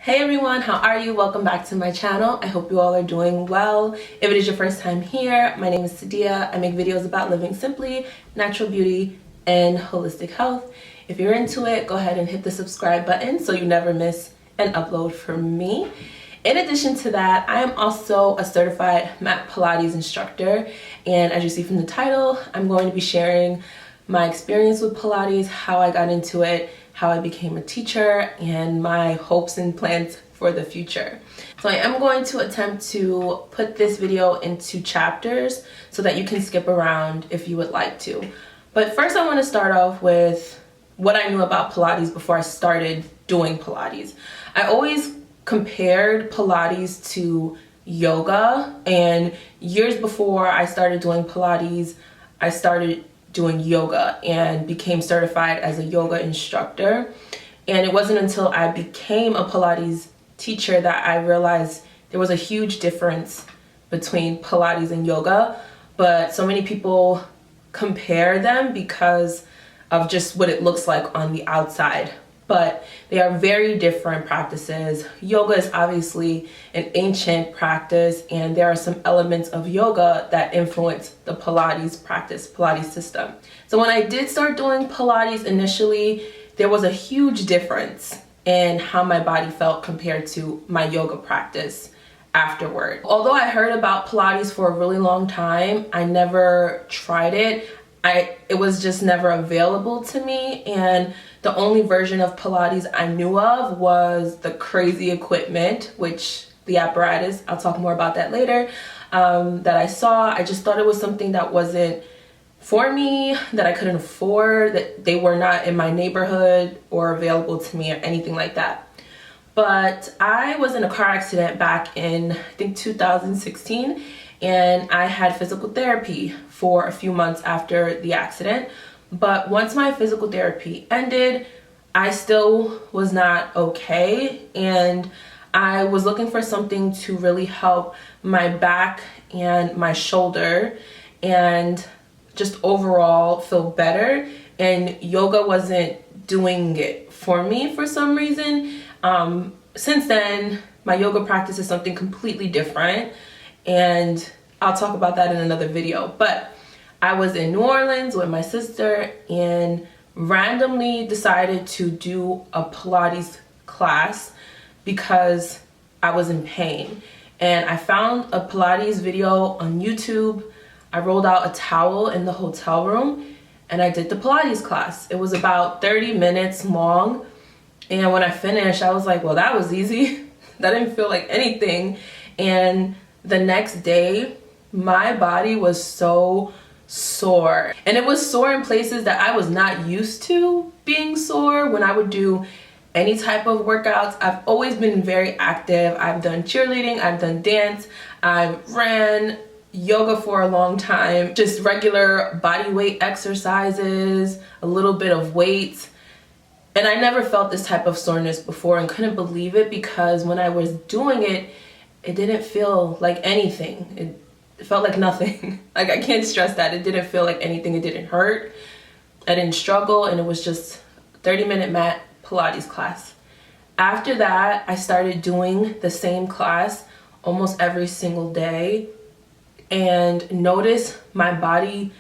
Hey everyone, how are you? Welcome back to my channel. I hope you all are doing well. If it is your first time here, my name is Sadiya. I make videos about living simply, natural beauty, and holistic health. If you're into it, go ahead and hit the subscribe button so you never miss an upload from me. In addition to that, I am also a certified mat Pilates instructor, and as you see from the title, I'm going to be sharing my experience with Pilates, how I got into it, how I became a teacher, and my hopes and plans for the future. So I am going to attempt to put this video into chapters so that you can skip around if you would like to. But first I want to start off with what I knew about Pilates before I started doing Pilates. I always compared Pilates to yoga, and years before I started doing Pilates, I started doing yoga and became certified as a yoga instructor. And it wasn't until I became a Pilates teacher that I realized there was a huge difference between Pilates and yoga, but so many people compare them because of just what it looks like on the outside. But they are very different practices. Yoga is obviously an ancient practice, and there are some elements of yoga that influence the Pilates practice, Pilates system. So when I did start doing Pilates initially, there was a huge difference in how my body felt compared to my yoga practice afterward. Although I heard about Pilates for a really long time, I never tried it. It was just never available to me, and the only version of Pilates I knew of was the crazy equipment, which the apparatus, I'll talk more about that later, that I saw. I just thought it was something that wasn't for me, that I couldn't afford, that they were not in my neighborhood or available to me or anything like that. But I was in a car accident back in, I think, 2016, and I had physical therapy for a few months after the accident. But once my physical therapy ended, I still was not okay, and I was looking for something to really help my back and my shoulder and just overall feel better, and yoga wasn't doing it for me for some reason. Since then, my yoga practice is something completely different, and I'll talk about that in another video. But I was in New Orleans with my sister and randomly decided to do a Pilates class because I was in pain. And I found a Pilates video on YouTube. I rolled out a towel in the hotel room and I did the Pilates class. It was about 30 minutes long. And when I finished, I was like, well, that was easy. That didn't feel like anything. And the next day, my body was so sore, and it was sore in places that I was not used to being sore. When I would do any type of workouts, I've always been very active. I've done cheerleading, I've done dance, I've ran yoga for a long time, just regular body weight exercises, a little bit of weights. And I never felt this type of soreness before and couldn't believe it, because when I was doing it, it didn't feel like anything. It felt like nothing. Like, I can't stress that. It didn't feel like anything. It didn't hurt. I didn't struggle, and it was just a 30-minute mat Pilates class. After that, I started doing the same class almost every single day and noticed my body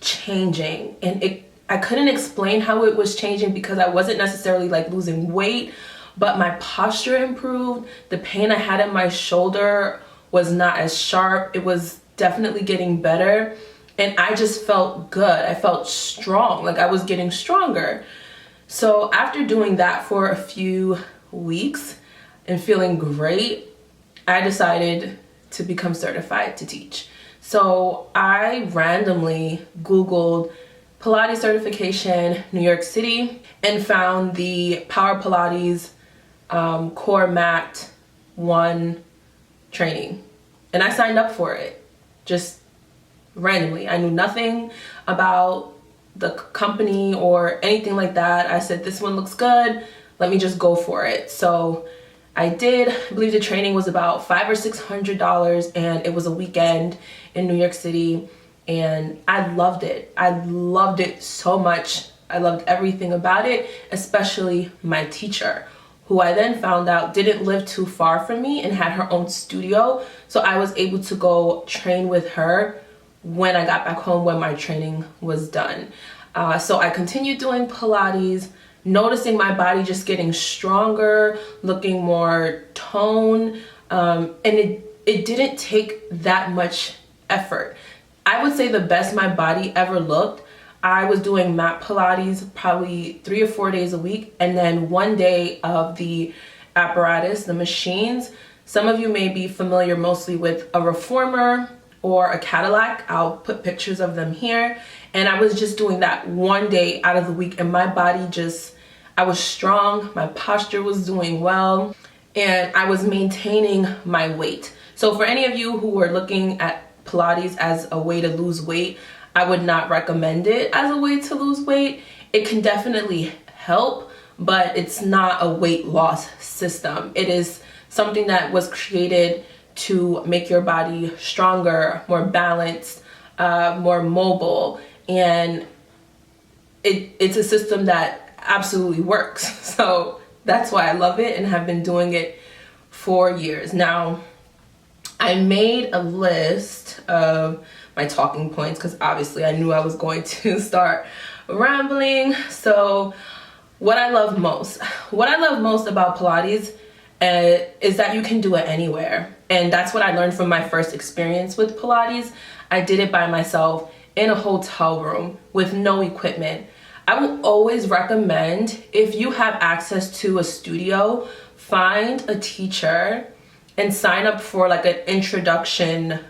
changing. And I couldn't explain how it was changing because I wasn't necessarily like losing weight, but my posture improved. The pain I had in my shoulder was not as sharp. It was definitely getting better, and I just felt good. I felt strong, like I was getting stronger. So after doing that for a few weeks and feeling great, I decided to become certified to teach. So I randomly Googled Pilates certification, New York City, and found the Power Pilates Core Mat 1 training, and I signed up for it just randomly. I knew nothing about the company or anything like that. I said, this one looks good, let me just go for it. So I did. I believe the training was about $500 or $600, and it was a weekend in New York City, and I loved it. I loved it so much. I loved everything about it, especially my teacher, who I then found out didn't live too far from me and had her own studio. So I was able to go train with her when I got back home, when my training was done. So I continued doing Pilates, noticing my body just getting stronger, looking more toned, and it didn't take that much effort. I would say the best my body ever looked, I was doing mat Pilates probably 3 or 4 days a week, and then 1 day of the apparatus, the machines. Some of you may be familiar mostly with a reformer or a Cadillac. I'll put pictures of them here. And I was just doing that 1 day out of the week, and my body just, I was strong, my posture was doing well, and I was maintaining my weight. So for any of you who are looking at Pilates as a way to lose weight, I would not recommend it as a way to lose weight. It can definitely help, but it's not a weight loss system. It is something that was created to make your body stronger, more balanced, more mobile, and it's a system that absolutely works. So that's why I love it and have been doing it for years. Now, I made a list of my talking points because obviously I knew I was going to start rambling. So what I love most about Pilates is that you can do it anywhere. And that's what I learned from my first experience with Pilates. I did it by myself in a hotel room with no equipment. I will always recommend, if you have access to a studio, find a teacher and sign up for like an introduction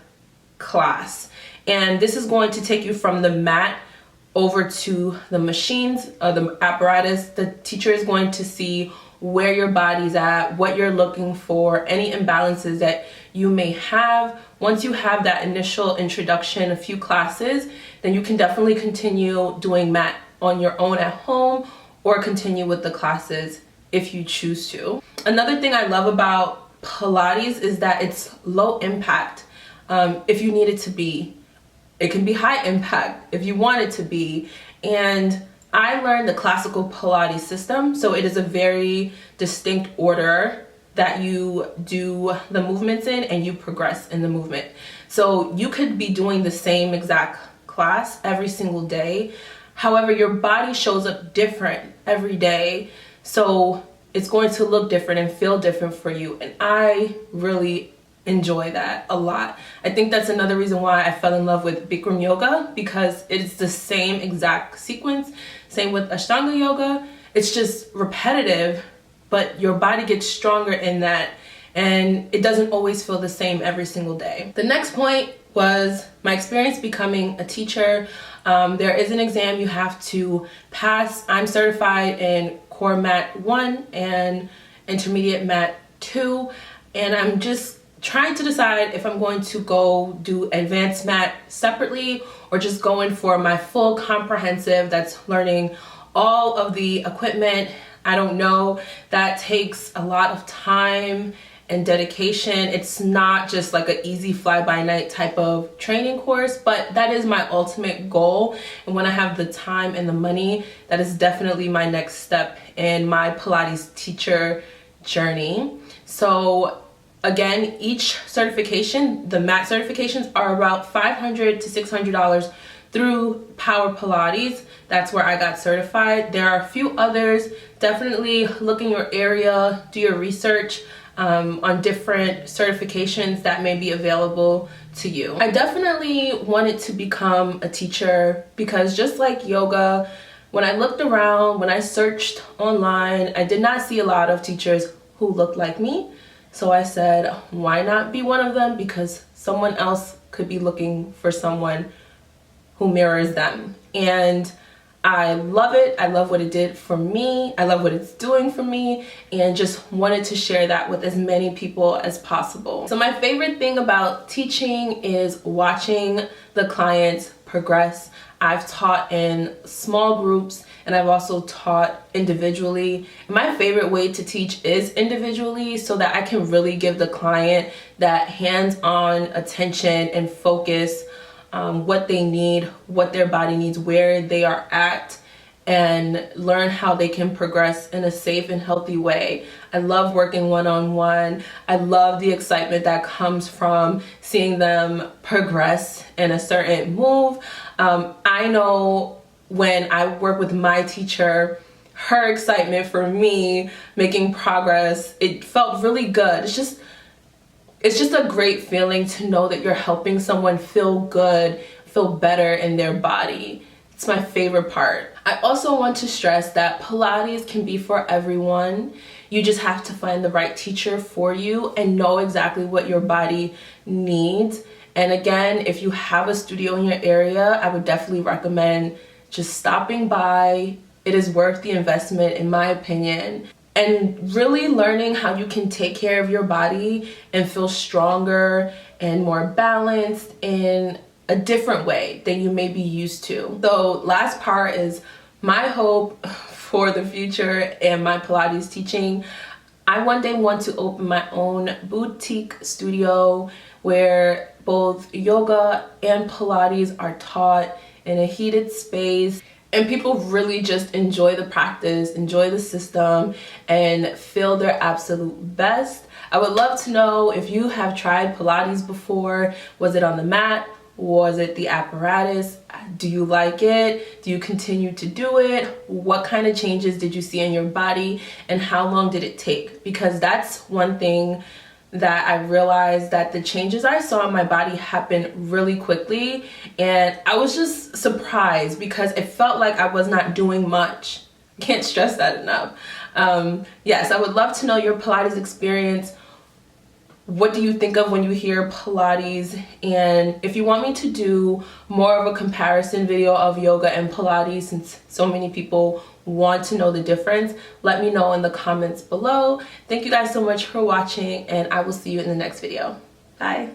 class. And this is going to take you from the mat over to the machines, the apparatus. The teacher is going to see where your body's at, what you're looking for, any imbalances that you may have. Once you have that initial introduction, a few classes, then you can definitely continue doing mat on your own at home or continue with the classes if you choose to. Another thing I love about Pilates is that it's low impact. If you need it to be. It can be high impact if you want it to be. And I learned the classical Pilates system, so it is a very distinct order that you do the movements in and you progress in the movement. So you could be doing the same exact class every single day. However, your body shows up different every day. So it's going to look different and feel different for you. And I really enjoy that a lot. I think that's another reason why I fell in love with Bikram yoga, because it's the same exact sequence. Same with Ashtanga yoga. It's just repetitive, but your body gets stronger in that, and it doesn't always feel the same every single day. The next point was my experience becoming a teacher. There is an exam you have to pass. I'm certified in Core Mat 1 and Intermediate Mat 2, and I'm just trying to decide if I'm going to go do advanced mat separately or just going for my full comprehensive that's learning all of the equipment. I don't know. That takes a lot of time and dedication. It's not just like an easy fly-by-night type of training course, but that is my ultimate goal. And when I have the time and the money, that is definitely my next step in my Pilates teacher journey. So again, each certification, the mat certifications, are about $500 to $600 through Power Pilates. That's where I got certified. There are a few others. Definitely look in your area, do your research on different certifications that may be available to you. I definitely wanted to become a teacher because just like yoga, when I looked around, when I searched online, I did not see a lot of teachers who looked like me. So I said, why not be one of them? Because someone else could be looking for someone who mirrors them. And I love it. I love what it did for me. I love what it's doing for me, and just wanted to share that with as many people as possible. So my favorite thing about teaching is watching the clients progress. I've taught in small groups and I've also taught individually. My favorite way to teach is individually, so that I can really give the client that hands-on attention and focus, what they need, what their body needs, where they are at, and learn how they can progress in a safe and healthy way. I love working one-on-one. I love the excitement that comes from seeing them progress in a certain move. I know when I work with my teacher, her excitement for me making progress, it felt really good. It's just a great feeling to know that you're helping someone feel good, feel better in their body. It's my favorite part. I also want to stress that Pilates can be for everyone. You just have to find the right teacher for you and know exactly what your body needs. And again, if you have a studio in your area, I would definitely recommend just stopping by. It is worth the investment, in my opinion. And really learning how you can take care of your body and feel stronger and more balanced in a different way than you may be used to. So last part is my hope for the future and my Pilates teaching. I one day want to open my own boutique studio where both yoga and Pilates are taught in a heated space, and people really just enjoy the practice, enjoy the system, and feel their absolute best. I would love to know if you have tried Pilates before. Was it on the mat? Was it the apparatus? Do you like it? Do you continue to do it? What kind of changes did you see in your body, and how long did it take? Because that's one thing that I realized, that the changes I saw in my body happened really quickly, and I was just surprised because it felt like I was not doing much. Can't stress that enough. Yes, I would love to know your Pilates experience. What do you think of when you hear Pilates? And if you want me to do more of a comparison video of yoga and Pilates, since so many people want to know the difference, let me know in the comments below. Thank you guys so much for watching, and I will see you in the next video. Bye.